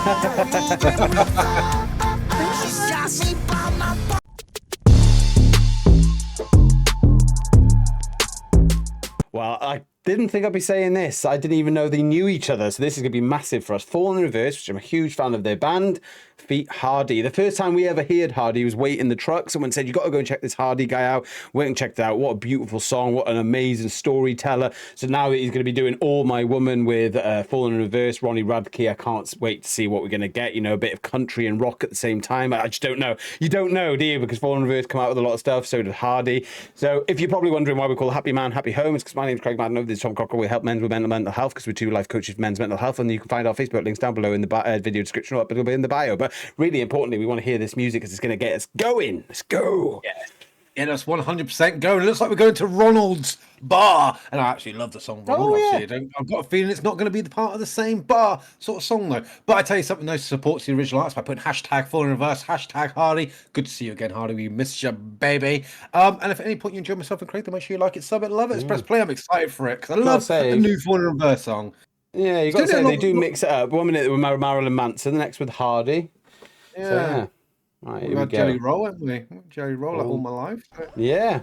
Well, I didn't think I'd be saying this. I didn't even know they knew each other. So this is going to be massive for us. Fall in Reverse, which I'm a huge fan of their band, feat Hardy. The first time we ever heard Hardy was waiting in the truck. Someone said, you got to go and check this Hardy guy out. Went and checked it out. What a beautiful song. What an amazing storyteller. So now he's going to be doing All My Woman with Fall in Reverse, Ronnie Radke. I can't wait to see what we're going to get. You know, a bit of country and rock at the same time. I just don't know. You don't know, do you? Because Fall in Reverse come out with a lot of stuff. So did Hardy. So if you're probably wondering why we call Happy Man, Happy Home, it's because my name's Craig Madden. This is Tom Cocker. We help men with mental health because we're two life coaches for men's mental health. And you can find our Facebook links down below in the video description or up in the bio. But really importantly, we want to hear this music because it's going to get us going. Let's go. Yeah, that's 100% going. It looks like we're going to Ronald's bar. And I actually love the song Ronald. I've got a feeling it's not going to be the part of the same bar sort of song, though. But I tell you something, those supports the original artists by putting hashtag Fall in Reverse, hashtag Hardy. Good to see you again, Hardy. We missed you, baby. And if at any point you enjoy myself and Craig, then make sure you like it, sub it, love it. Press play. I'm excited for it because I love the new Fall in Reverse song. Yeah, you got to say they do mix it up. 1 minute with Marilyn Manson, the next with Hardy. Yeah. So, yeah. Right, We've had Jelly Roll, haven't we? Jelly Roll all my life. So. Yeah.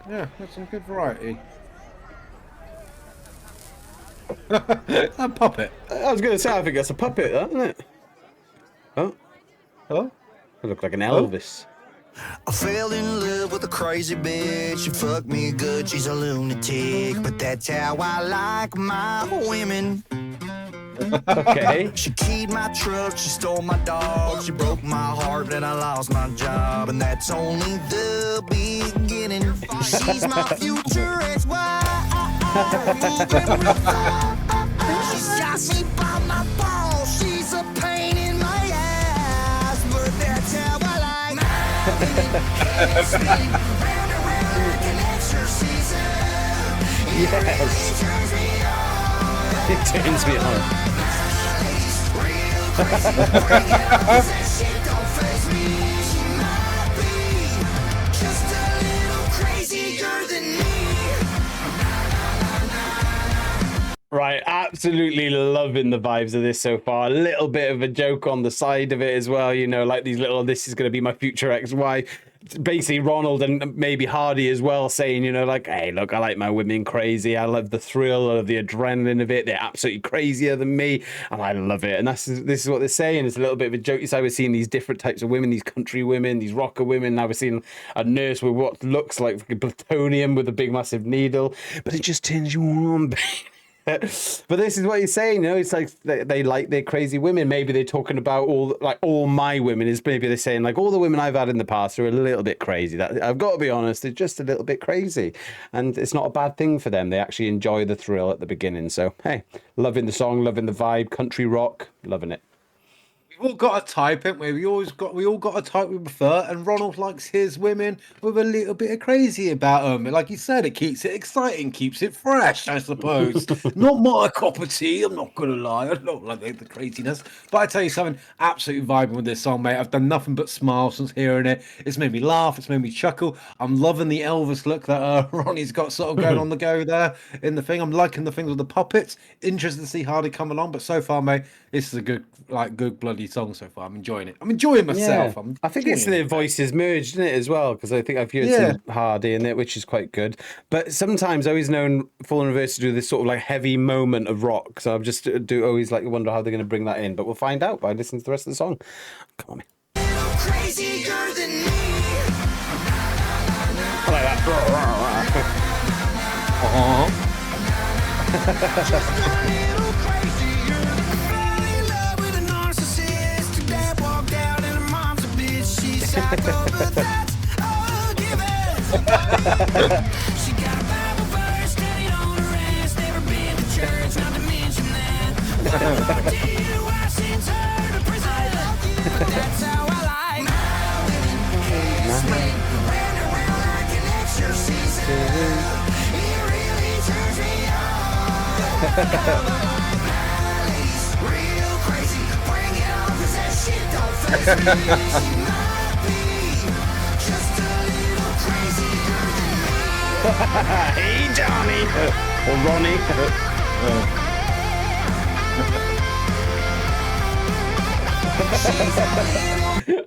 Yeah, that's some good variety. A puppet. I was going to say, I think that's a puppet, isn't it? Oh. Oh? It looked like an Elvis. I fell in love with a crazy bitch. She fucked me good, she's a lunatic. But that's how I like my women. Okay. She keyed my truck, she stole my dog, she broke my heart, and I lost my job. And that's only the beginning. She's my future ex-wife. She's got me by my balls. She's a pain in my ass, but that's how I like my round and round like an exorcism. Yes. It turns me on. Right, absolutely loving the vibes of this so far. A little bit of a joke on the side of it as well, you know, like these little, this is going to be my future ex-wife. Basically Ronald and maybe Hardy as well saying, you know, like, hey, look, I like my women crazy. I love the thrill, I love the adrenaline of it. They're absolutely crazier than me, and I love it. And this is what they're saying. It's a little bit of a joke. So we're seeing these different types of women, these country women, these rocker women. Now we're seeing a nurse with what looks like plutonium with a big massive needle, but it just turns you on, baby. But this is what he's saying, you know, it's like they like their crazy women. Maybe they're talking about all my women. Is maybe they're saying like all the women I've had in the past are a little bit crazy. That I've got to be honest, they're just a little bit crazy, and it's not a bad thing for them. They actually enjoy the thrill at the beginning. So hey, loving the song, loving the vibe, country rock, loving it. We've all got a type, haven't we? We all got a type we prefer, and Ronald likes his women with a little bit of crazy about them. Like you said, it keeps it exciting, keeps it fresh, I suppose. Not my cup of tea, I'm not gonna lie. I don't like the craziness. But I tell you something, absolutely vibing with this song, mate. I've done nothing but smile since hearing it. It's made me laugh, it's made me chuckle. I'm loving the Elvis look that Ronnie's got sort of going on the go there in the thing. I'm liking the things with the puppets. Interested to see how they come along, but so far, mate, this is a good bloody song so far. I'm enjoying it. I'm enjoying myself. Yeah. I think it's their voices merged, isn't it, as well? Because I think I've heard some Hardy in it, which is quite good. But sometimes I always known Fall in Reverse to do this sort of like heavy moment of rock. So I'm just always like wonder how they're going to bring that in. But we'll find out by listening to the rest of the song. Come on. Crazier than me. I like that. She got a Bible verse studied on her ass. Never been to church, not to mention that. Dear wife sends her to prison. But that's how I like my women. Swing round and round like an exorcism. It really turns me on. My lady's real crazy. Bring it on, 'cause that shit don't face me. Hey, Johnny. Or Ronnie.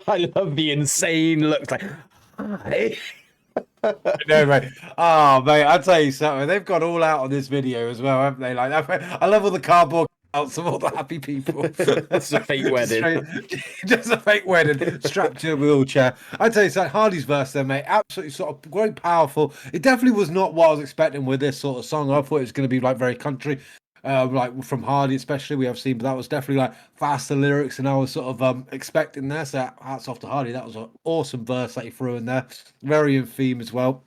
I love the insane looks like. Hi. No, mate. Oh, mate, I'll tell you something. They've gone all out on this video as well, haven't they? Like, I love all the cardboard outs of all the happy people. It's a fake wedding. Just a fake wedding strapped to a wheelchair. I'd tell you something. Hardy's verse there, mate, absolutely sort of very powerful. It definitely was not what I was expecting with this sort of song. I thought it was going to be like very country. Like from Hardy, especially we have seen, but that was definitely like faster lyrics than I was sort of expecting there. So hats off to Hardy. That was an awesome verse that he threw in there. Very in theme as well.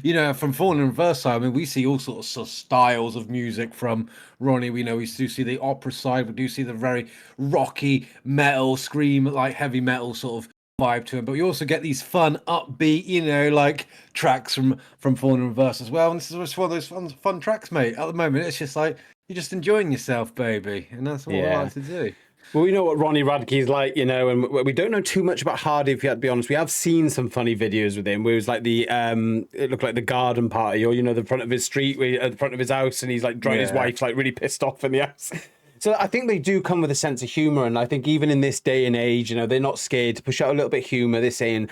You know, from Fallen in Reverse side, I mean, we see all sorts of styles of music from Ronnie. We know we do see the opera side, we do see the very rocky metal, scream like heavy metal sort of vibe to him, but we also get these fun, upbeat, you know, like tracks from Fallen in Reverse as well. And this is just one of those fun tracks, mate. At the moment, it's just like you're just enjoying yourself, baby, and that's what I like to do. Well, we know what Ronnie Radke's like, you know, and we don't know too much about Hardy, if you had to be honest. We have seen some funny videos with him where it was like it looked like the garden party, or, you know, the front of his street, at the front of his house, and he's like drawing his wife's like really pissed off in the house. So I think they do come with a sense of humor, and I think even in this day and age, you know, they're not scared to push out a little bit of humor. They're saying,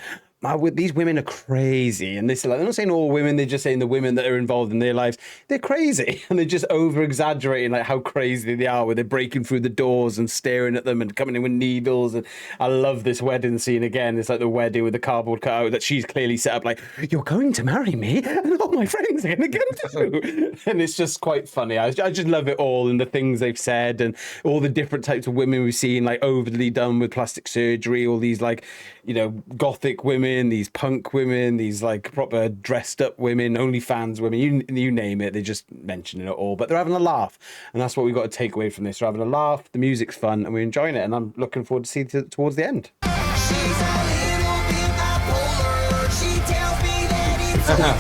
these women are crazy, and this, like, they're not saying all women, they're just saying the women that are involved in their lives, they're crazy, and they're just over exaggerating like how crazy they are, where they're breaking through the doors and staring at them and coming in with needles. And I love this wedding scene again. It's like the wedding with the cardboard cutout that she's clearly set up, like, you're going to marry me and all my friends are going to come too. And it's just quite funny. I just love it all, and the things they've said, and all the different types of women we've seen, like overly done with plastic surgery, all these, like, you know, gothic women, these punk women, these like proper dressed up women, OnlyFans women, you name it, they're just mentioning it all, but they're having a laugh, and that's what we've got to take away from this. They're having a laugh, the music's fun, and we're enjoying it, and I'm looking forward to seeing it towards the end. She's a little bit bipolar. She tells me that it's over,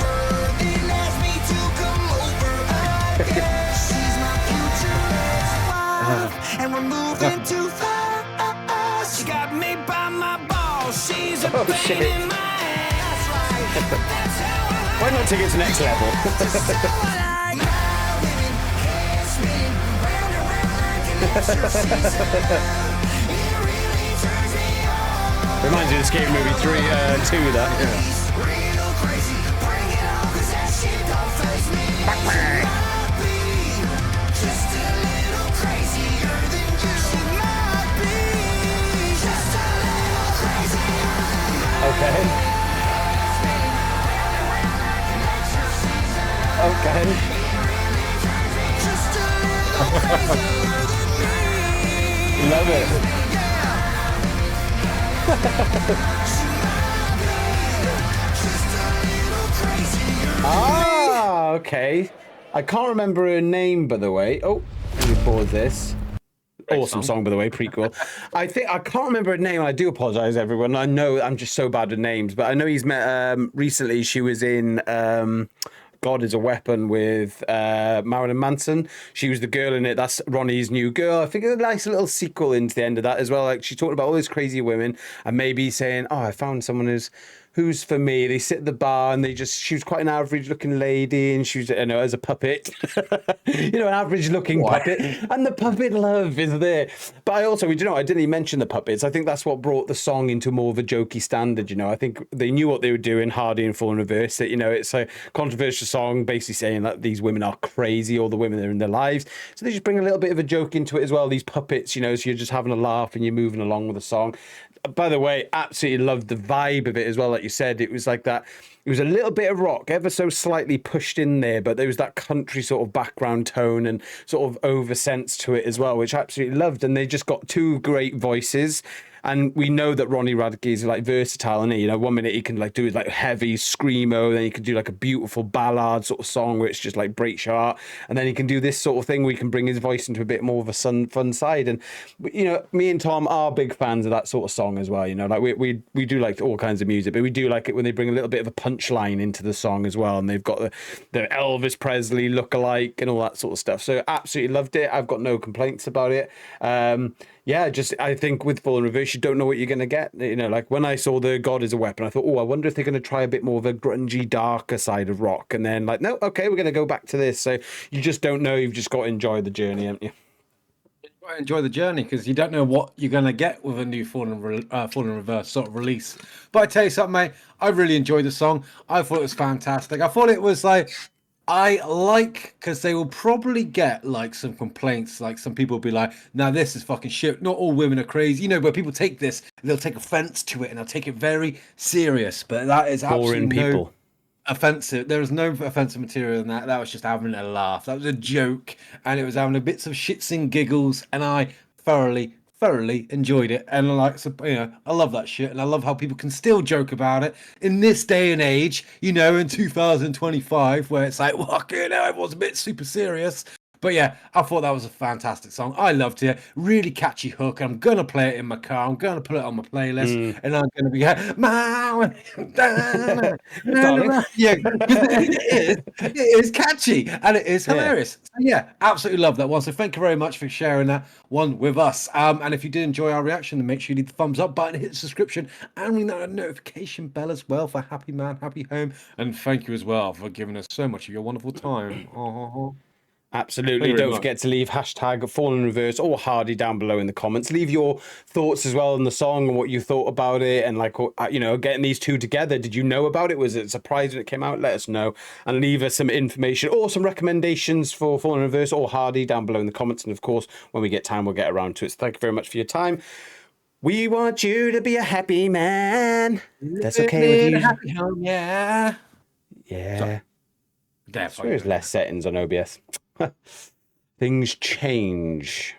then asks me to come over again. She's my future ex-wife, and we're moving too fast. She got me by my balls. She's a pain in my ass. But that's how I like. Why not take it to the next level? Just how I like my women. Hair spinning round and round like an exorcism. It really turns me on. Reminds me of Escape Movie 2, that. Real crazy, bring it on, 'cause that shit don't faze me. She might be just a little crazier than you. She might be just a little crazier than you. Okay. Okay. Just a little crazier than me. Love it. Ah, okay. I can't remember her name, by the way. Oh, let me pause this. Awesome song, by the way, prequel. I can't remember her name. I do apologize, everyone. I know I'm just so bad at names, but I know he's met recently. She was in God is a Weapon with Marilyn Manson. She was the girl in it. That's Ronnie's new girl. I think a nice little sequel into the end of that as well. Like, she's talking about all these crazy women, and maybe saying, "Oh, I found someone who's for me." They sit at the bar, and she was quite an average looking lady, and she was, you know, as a puppet, you know, an average looking puppet, and the puppet love is there. But I didn't even mention the puppets. I think that's what brought the song into more of a jokey standard. You know, I think they knew what they were doing, Hardy and Fallen Reverse. That, you know, it's a controversial song, basically saying that these women are crazy, all the women that are in their lives. So they just bring a little bit of a joke into it as well. These puppets, you know, so you're just having a laugh and you're moving along with the song. By the way, absolutely loved the vibe of it as well. Like you said, it was like that. It was a little bit of rock, ever so slightly pushed in there, but there was that country sort of background tone and sort of oversense to it as well, which I absolutely loved. And they just got two great voices. And we know that Ronnie Radke is like versatile, and you know, one minute he can like do like heavy screamo, then he can do like a beautiful ballad sort of song where it's just like breaks your heart, and then he can do this sort of thing where he can bring his voice into a bit more of a fun side. And you know, me and Tom are big fans of that sort of song as well. You know, like we do like all kinds of music, but we do like it when they bring a little bit of a punchline into the song as well, and they've got the Elvis Presley look-alike and all that sort of stuff. So absolutely loved it. I've got no complaints about it. Yeah, just I think with Fallen Reverse, you don't know what you're going to get. You know, like when I saw the God is a Weapon, I thought, oh, I wonder if they're going to try a bit more of a grungy, darker side of rock. And then like, no, okay, we're going to go back to this. So you just don't know. You've just got to enjoy the journey, haven't you? enjoy the journey because you don't know what you're going to get with a new Fall in Reverse sort of release. But I tell you something, mate, I really enjoyed the song. I thought it was fantastic. I thought it was like, I like, because they will probably get like some complaints, like some people will be like, now this is fucking shit. Not all women are crazy, you know, but people take this, they'll take offense to it and they'll take it very serious. But that is absolutely Boring people. no offensive. There was no offensive material in that. That was just having a laugh. That was a joke, and it was having a bits of shits and giggles, and I thoroughly enjoyed it. And like, so, you know, I love that shit, and I love how people can still joke about it in this day and age. You know, in 2025, where it's like, fucking hell, everyone's a bit super serious. But yeah, I thought that was a fantastic song. I loved it. Really catchy hook. I'm gonna play it in my car. I'm gonna put it on my playlist, and I'm gonna be Darling. yeah, because it is catchy and it is hilarious. So yeah, absolutely love that one. So thank you very much for sharing that one with us. And if you did enjoy our reaction, then make sure you leave the thumbs up button, hit the subscription, and ring that notification bell as well for Happy Man, Happy Home. And thank you as well for giving us so much of your wonderful time. Absolutely. Very Don't much. forget to leave hashtag Fall in Reverse or Hardy down below in the comments. Leave your thoughts as well on the song and what you thought about it. And like, you know, getting these two together. Did you know about it? Was it a surprise when it came out? Let us know. And leave us some information or some recommendations for Fall in Reverse or Hardy down below in the comments. And of course, when we get time, we'll get around to it. So thank you very much for your time. We want you to be a happy man. That's okay with you. Happy home, yeah. Yeah. There, There's less settings on OBS. Things change.